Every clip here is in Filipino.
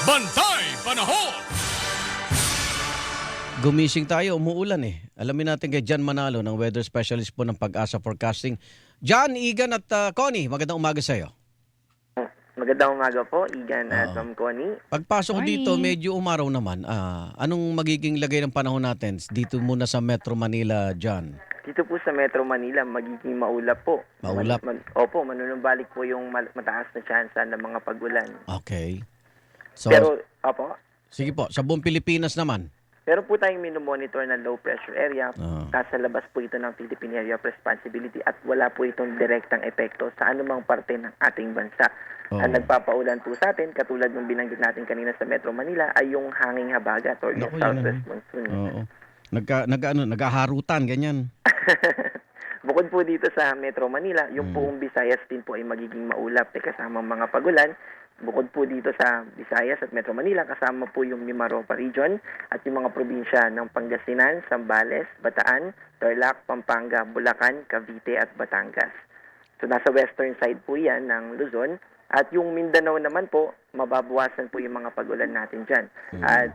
Bantay Panahon! Gumising tayo, umuulan eh. Alamin natin kay John Manalo ng weather specialist po ng Pag-asa Forecasting. John, Igan at Connie, magandang umaga sa iyo. Magandang umaga po, Igan at Oo. Ma'am Connie. Pagpasok Morning. dito, medyo umaraw naman. Anong magiging lagay ng panahon natin dito muna sa Metro Manila, John? Dito po sa Metro Manila, magiging maulap po. Maulap? Opo, manunumbalik po yung mataas na tsansa ng mga pag-ulan. Okay. So, Pero, opo, sige po, sa buong Pilipinas naman. pero po tayong minomonitor na low pressure area. Oo. Nasa labas po ito ng Philippine Area of Responsibility at wala po itong direktang epekto sa anumang parte ng ating bansa. Oo. Ang nagpapaulan po sa atin, katulad ng binanggit natin kanina sa Metro Manila, ay yung hanging habagat or yung Naku, yun southwest naman. monsoon. Oo. Naghaharutan, ganyan. Bukod po dito sa Metro Manila, yung buong Visayas din po ay magiging maulap kasama mga pagulan. Bukod po dito sa Visayas at Metro Manila, kasama po yung Mimaropa region at yung mga probinsya ng Pangasinan, Zambales, Bataan, Tarlac, Pampanga, Bulacan, Cavite at Batangas. So nasa western side po yan ng Luzon. At yung Mindanao naman po, mababawasan po yung mga pagulan natin dyan. At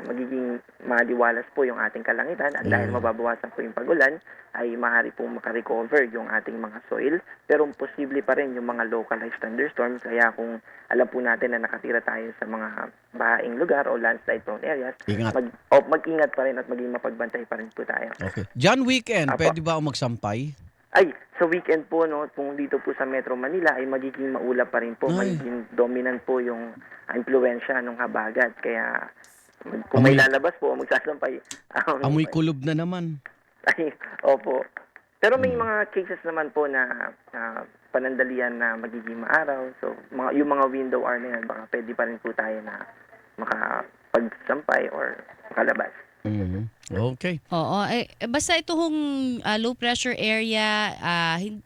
magiging maliwalas po yung ating kalangitan. At dahil mababawasan po yung pagulan, ay maaari pong makarecover yung ating mga soil. Pero posible pa rin yung mga localized thunderstorms. Kaya kung alam po natin na nakatira tayo sa mga bahaing lugar o landslide prone areas, Ingat. mag-ingat pa rin at maging mapagbantay pa rin po tayo. Okay. John, weekend, Apo. pwede ba ako magsampay? Ay, sa weekend po, no, kung dito po sa Metro Manila, ay magiging maulap pa rin po. Ay. Magiging dominant po yung impluensya ng habagat. Kaya kung may lalabas po, magsasampay. Amoy kulob na naman. Ay, opo. Pero may mga cases naman po na panandalian na magiging maaraw. So, yung mga window hour na yan, baka pwede pa rin po tayo na makapagsampay or makalabas. Mhm. Okay. Oo, basta ito hong low pressure area,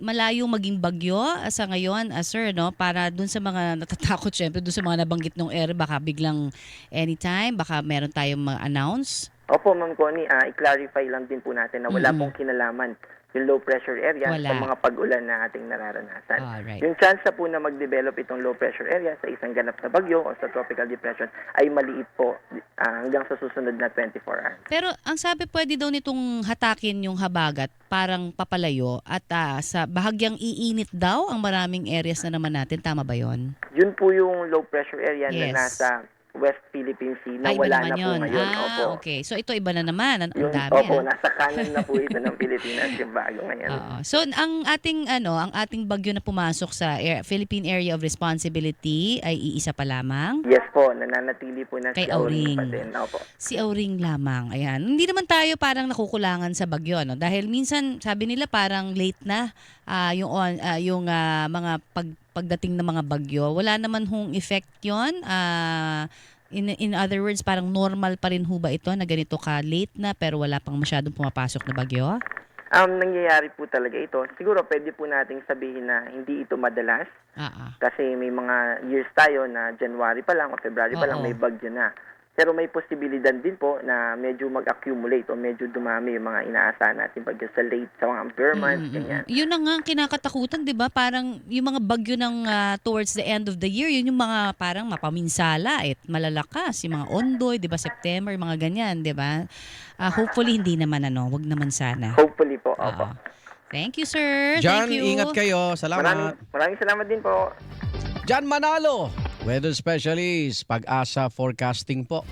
malayo maging bagyo sa ngayon, sir, no? Para dun sa mga natatakot, syempre, dun sa mga nabanggit ng area, baka biglang anytime, baka meron tayong ma-announce. Opo, Ma'am Connie, i-clarify lang din po natin na wala pong kinalaman yung low pressure area Wala. sa mga pag-ulan na ating nararanasan. Alright. Yung chance po na mag-develop itong low pressure area sa isang ganap na bagyo o sa tropical depression ay maliit po hanggang sa susunod na 24 hours. Pero ang sabi, pwede daw nitong hatakin yung habagat, parang papalayo, at sa bahagyang iinit daw ang maraming areas na naman natin. Tama ba yon? Yun po yung low pressure area Yes. na nasa West Philippine Sea na Ay, iba wala naman na po yun. ngayon. Opo. Okay. So ito iba na naman. Ang Yung, dami. opo, nasa kanan na po ito ng Pilipinas yung bago ngayon. Oo. So ang ating bagyo na pumasok sa Philippine Area of Responsibility ay iisa pa lamang. Yes po, nananatili po na Kay si Auring pa Auring. din. Opo. Si Auring lamang. Ayan. Hindi naman tayo parang nakukulangan sa bagyo, no? Dahil minsan sabi nila parang late na yung mga pagdating ng mga bagyo. Wala naman hong effect 'yon. In other words, parang normal pa rin ho ba ito na ganito ka late na pero wala pang masyadong pumapasok na bagyo? Nangyayari po talaga ito. Siguro pwede po nating sabihin na hindi ito madalas kasi may mga years tayo na January pa lang o February pa lang Oo. may bagyo na. Pero may posibilidad din po na medyo mag-accumulate o medyo dumami yung mga inaasahan natin bagyo sa late, sa mga Burr months, ganyan. Yun na nga ang kinakatakutan, 'di ba? Parang yung mga bagyo ng towards the end of the year, yun yung mga parang mapaminsala at malalakas, yung mga Ondoy, 'di ba? September, mga ganyan, 'di ba? Hopefully hindi naman wag naman sana. Hopefully po. Opo. Thank you, sir. John, Thank you. ingat kayo. Salamat. Maraming salamat din po. John Manalo, weather specialist, Pag-asa Forecasting po.